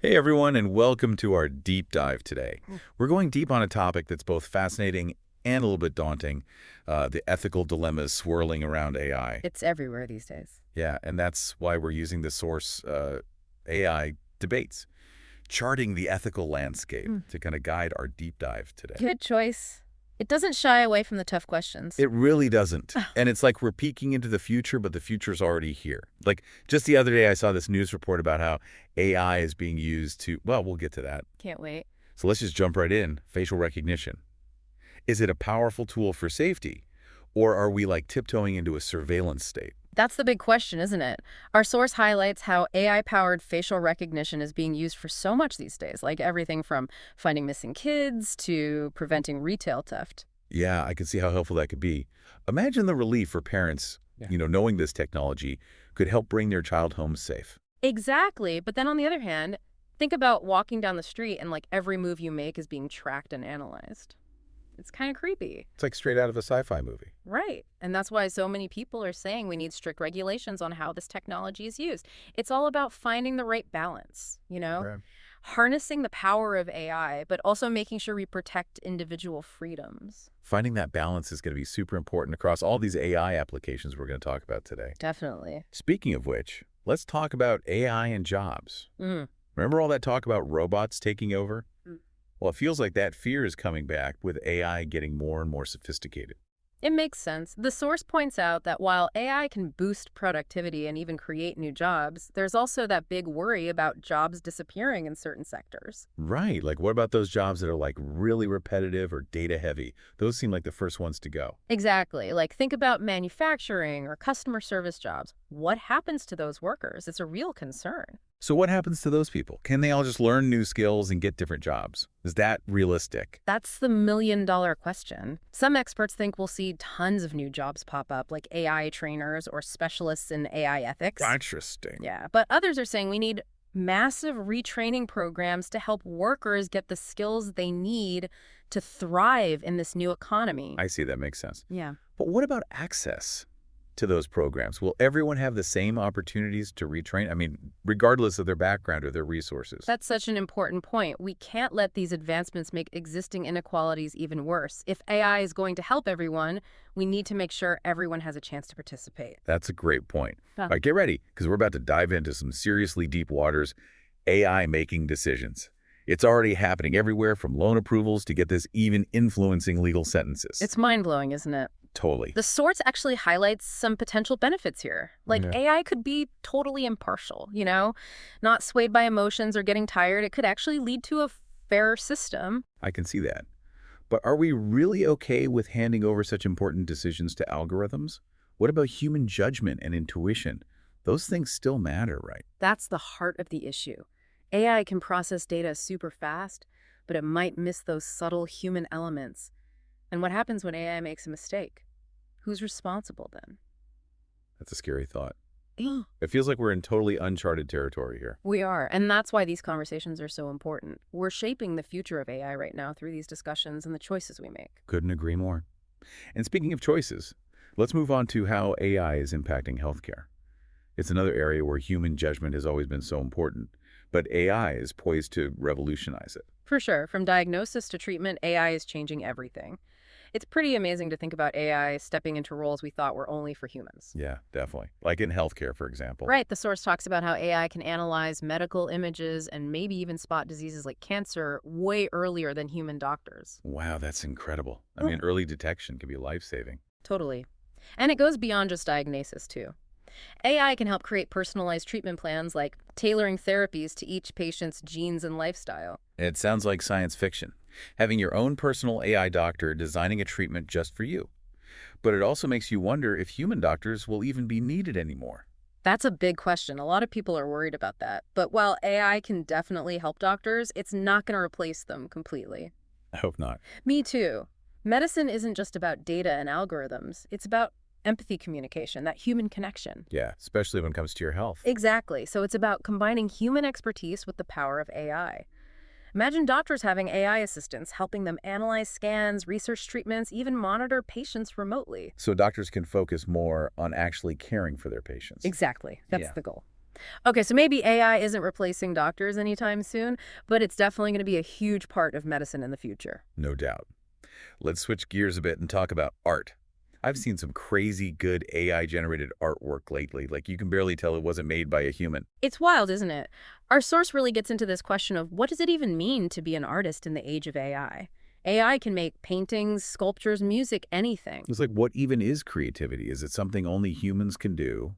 Hey everyone, and welcome to our deep dive today. We're going deep on a topic that's both fascinating and a little bit daunting, the ethical dilemmas swirling around AI. It's everywhere these days. Yeah, and that's why we're using the source AI debates, charting the ethical landscape to kind of guide our deep dive today. Good choice. It doesn't shy away from the tough questions. It really doesn't. And it's like we're peeking into the future, but the future's already here. Like just the other day, I saw this news report about how AI is being used to, well, we'll get to that. Can't wait. So let's just jump right in. Facial recognition. Is it a powerful tool for safety, or are we like tiptoeing into a surveillance state? That's the big question, isn't it? Our source highlights how AI-powered facial recognition is being used for so much these days, like everything from finding missing kids to preventing retail theft. Yeah, I can see how helpful that could be. Imagine the relief for parents, knowing this technology could help bring their child home safe. Exactly. But then on the other hand, think about walking down the street and like every move you make is being tracked and analyzed. It's kind of creepy. It's like straight out of a sci-fi movie. Right. And that's why so many people are saying we need strict regulations on how this technology is used. It's all about finding the right balance, Right. harnessing the power of AI, but also making sure we protect individual freedoms. Finding that balance is going to be super important across all these AI applications we're going to talk about today. Definitely. Speaking of which, let's talk about AI and jobs. Mm. Remember all that talk about robots taking over? Well, it feels like that fear is coming back with AI getting more and more sophisticated. It makes sense. The source points out that while AI can boost productivity and even create new jobs, there's also that big worry about jobs disappearing in certain sectors. Right. Like, what about those jobs that are like really repetitive or data heavy? Those seem like the first ones to go. Exactly. Like think about manufacturing or customer service jobs. What happens to those workers? It's a real concern. So what happens to those people? Can they all just learn new skills and get different jobs? Is that realistic? That's the million-dollar question. Some experts think we'll see tons of new jobs pop up, like AI trainers or specialists in AI ethics. Interesting. Yeah, but others are saying we need massive retraining programs to help workers get the skills they need to thrive in this new economy. I see. That makes sense. Yeah. But what about access to those programs? Will everyone have the same opportunities to retrain? I mean, regardless of their background or their resources. That's such an important point. We can't let these advancements make existing inequalities even worse. If AI is going to help everyone, we need to make sure everyone has a chance to participate. That's a great point. Yeah. All right, get ready, because we're about to dive into some seriously deep waters, AI making decisions. It's already happening everywhere, from loan approvals to, get this, even influencing legal sentences. It's mind-blowing, isn't it? Totally. The source actually highlights some potential benefits here. Like AI could be totally impartial, not swayed by emotions or getting tired. It could actually lead to a fairer system. I can see that. But are we really okay with handing over such important decisions to algorithms? What about human judgment and intuition? Those things still matter, right? That's the heart of the issue. AI can process data super fast, but it might miss those subtle human elements. And what happens when AI makes a mistake? Who's responsible then? That's a scary thought. It feels like we're in totally uncharted territory here. We are, and that's why these conversations are so important. We're shaping the future of AI right now through these discussions and the choices we make. Couldn't agree more. And speaking of choices, let's move on to how AI is impacting healthcare. It's another area where human judgment has always been so important, but AI is poised to revolutionize it. For sure, from diagnosis to treatment, AI is changing everything. It's pretty amazing to think about AI stepping into roles we thought were only for humans. Yeah, definitely. Like in healthcare, for example. Right, the source talks about how AI can analyze medical images and maybe even spot diseases like cancer way earlier than human doctors. Wow, that's incredible. I mean, early detection can be life-saving. Totally. And it goes beyond just diagnosis, too. AI can help create personalized treatment plans like tailoring therapies to each patient's genes and lifestyle. It sounds like science fiction. Having your own personal AI doctor designing a treatment just for you. But it also makes you wonder if human doctors will even be needed anymore. That's a big question. A lot of people are worried about that. But while AI can definitely help doctors, it's not going to replace them completely. I hope not. Me too. Medicine isn't just about data and algorithms. It's about empathy communication, that human connection. Yeah, especially when it comes to your health. Exactly. So it's about combining human expertise with the power of AI. Imagine doctors having AI assistants helping them analyze scans, research treatments, even monitor patients remotely. So doctors can focus more on actually caring for their patients. Exactly. That's Yeah. the goal. Okay, so maybe AI isn't replacing doctors anytime soon, but it's definitely going to be a huge part of medicine in the future. No doubt. Let's switch gears a bit and talk about art. I've seen some crazy good AI-generated artwork lately, like you can barely tell it wasn't made by a human. It's wild, isn't it? Our source really gets into this question of what does it even mean to be an artist in the age of AI? AI can make paintings, sculptures, music, anything. It's like, what even is creativity? Is it something only humans can do?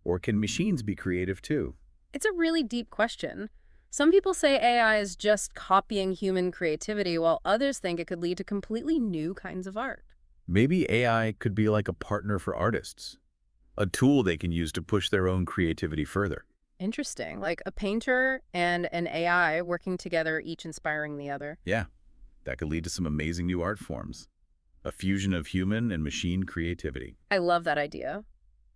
Or can machines be creative too? It's a really deep question. Some people say AI is just copying human creativity, while others think it could lead to completely new kinds of art. Maybe AI could be like a partner for artists, a tool they can use to push their own creativity further. Interesting, like a painter and an AI working together, each inspiring the other. Yeah, that could lead to some amazing new art forms, a fusion of human and machine creativity. I love that idea.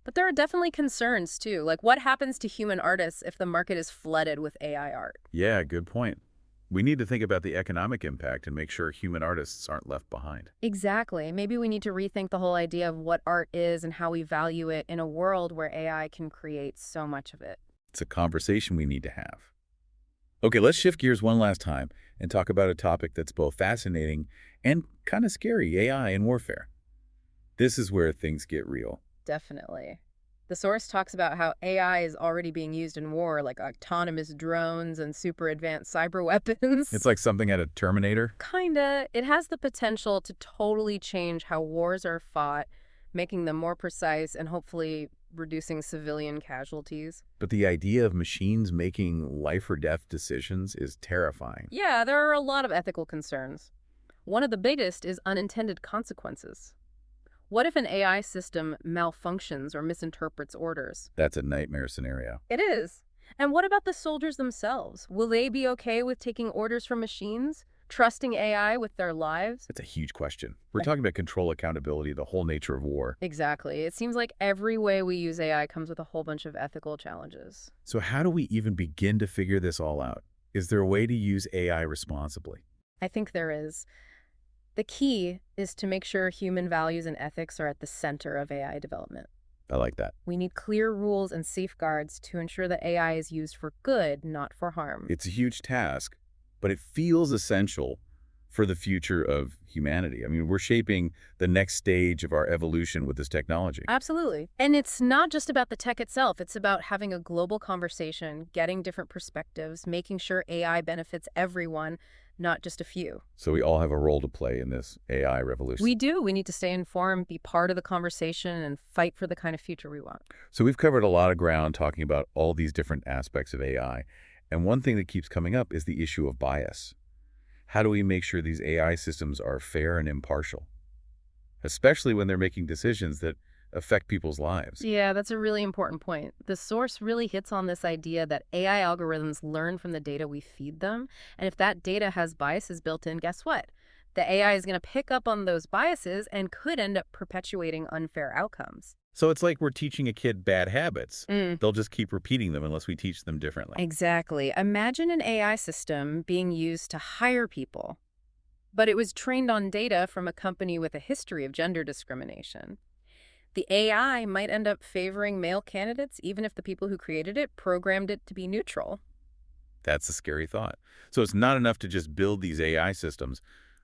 But there are definitely concerns too, like what happens to human artists if the market is flooded with AI art? Yeah, good point. We need to think about the economic impact and make sure human artists aren't left behind. Exactly. Maybe we need to rethink the whole idea of what art is and how we value it in a world where AI can create so much of it. It's a conversation we need to have. Okay, let's shift gears one last time and talk about a topic that's both fascinating and kind of scary, AI and warfare. This is where things get real. Definitely. The source talks about how AI is already being used in war, like autonomous drones and super advanced cyber It's weapons. like something out of Terminator. Kinda. It has the potential to totally change how wars are fought, making them more precise and hopefully reducing civilian casualties. But the idea of machines making life or death decisions is terrifying. Yeah, there are a lot of ethical concerns. One of the biggest is unintended consequences. What if an AI system malfunctions or misinterprets orders? That's a nightmare scenario. It is. And what about the soldiers themselves? Will they be okay with taking orders from machines, trusting AI with their lives? It's a huge question. We're talking about control, accountability, the whole nature of war. Exactly. It seems like every way we use AI comes with a whole bunch of ethical challenges. So how do we even begin to figure this all out? Is there a way to use AI responsibly? I think there is. The key is to make sure human values and ethics are at the center of AI development. I like that. We need clear rules and safeguards to ensure that AI is used for good, not for harm. It's a huge task, but it feels essential for the future of humanity. I mean, we're shaping the next stage of our evolution with this technology. Absolutely. And it's not just about the tech itself. It's about having a global conversation, getting different perspectives, making sure AI benefits everyone, not just a few. So we all have a role to play in this AI revolution. We do. We need to stay informed, be part of the conversation, and fight for the kind of future we want. So we've covered a lot of ground talking about all these different aspects of AI. And one thing that keeps coming up is the issue of bias. How do we make sure these AI systems are fair and impartial, especially when they're making decisions that affect people's lives? Yeah, that's a really important point. The source really hits on this idea that AI algorithms learn from the data we feed them. And if that data has biases built in, guess what? The AI is going to pick up on those biases and could end up perpetuating unfair outcomes. So it's like we're teaching a kid bad habits. Mm. They'll just keep repeating them unless we teach them differently. Exactly. Imagine an AI system being used to hire people, but it was trained on data from a company with a history of gender discrimination. The AI might end up favoring male candidates even if the people who created it programmed it to be neutral. That's a scary thought. So it's not enough to just build these AI systems.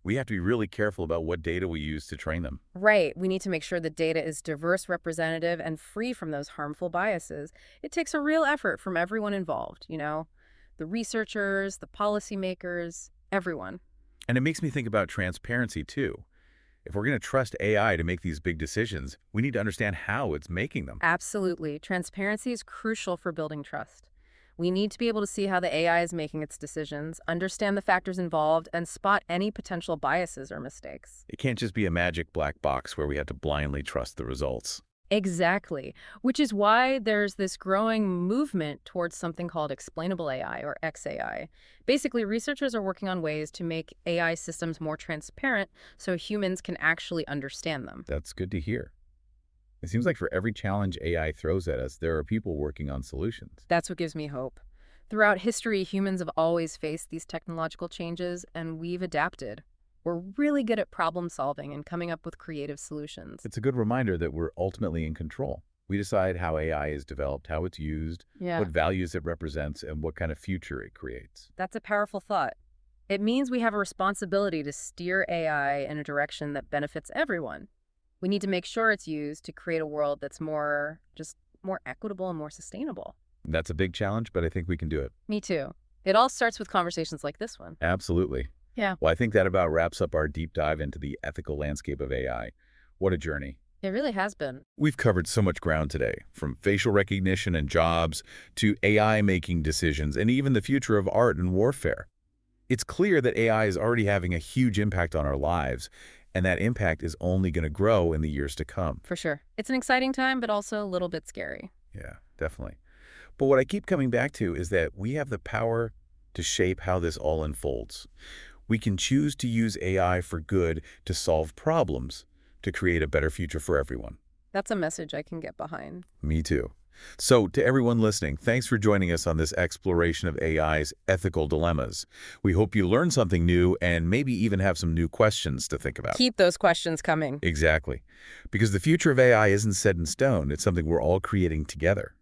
We have to be really careful about what data we use to train them. Right. We need to make sure the data is diverse, representative, and free from those harmful biases. It takes a real effort from everyone involved, the researchers, the policymakers, everyone. And it makes me think about transparency, too. If we're going to trust AI to make these big decisions, we need to understand how it's making them. Absolutely. Transparency is crucial for building trust. We need to be able to see how the AI is making its decisions, understand the factors involved, and spot any potential biases or mistakes. It can't just be a magic black box where we have to blindly trust the results. Exactly, which is why there's this growing movement towards something called explainable AI or XAI. Basically, researchers are working on ways to make AI systems more transparent so humans can actually understand them. That's good to hear. It seems like for every challenge AI throws at us, there are people working on solutions. That's what gives me hope. Throughout history, humans have always faced these technological changes, and we've adapted. We're really good at problem solving and coming up with creative solutions. It's a good reminder that we're ultimately in control. We decide how AI is developed, how it's used, what Yeah, values it represents, and what kind of future it creates. that's a powerful thought. It means we have a responsibility to steer AI in a direction that benefits everyone. We need to make sure it's used to create a world that's just more equitable and more sustainable. That's a big challenge, but I think we can do it. Me too. It all starts with conversations like this one. Absolutely. Yeah, Well, I think that about wraps up our deep dive into the ethical landscape of AI. What a journey. it really has been. We've covered so much ground today, from facial recognition and jobs to AI making decisions and even the future of art and warfare. It's clear that AI is already having a huge impact on our lives, and that impact is only going to grow in the years to come. For sure. It's an exciting time, but also a little bit scary. Yeah, definitely. But what I keep coming back to is that we have the power to shape how this all unfolds. We can choose to use AI for good to solve problems, to create a better future for everyone. That's a message I can get behind. Me too. So, to everyone listening, thanks for joining us on this exploration of AI's ethical dilemmas. We hope you learned something new and maybe even have some new questions to think about. Keep those questions coming. Exactly. Because the future of AI isn't set in stone. It's something we're all creating together.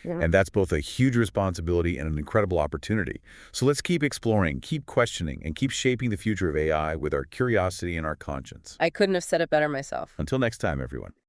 Yeah. And that's both a huge responsibility and an incredible opportunity. So let's keep exploring, keep questioning, and keep shaping the future of AI with our curiosity and our conscience. I couldn't have said it better myself. Until next time, everyone.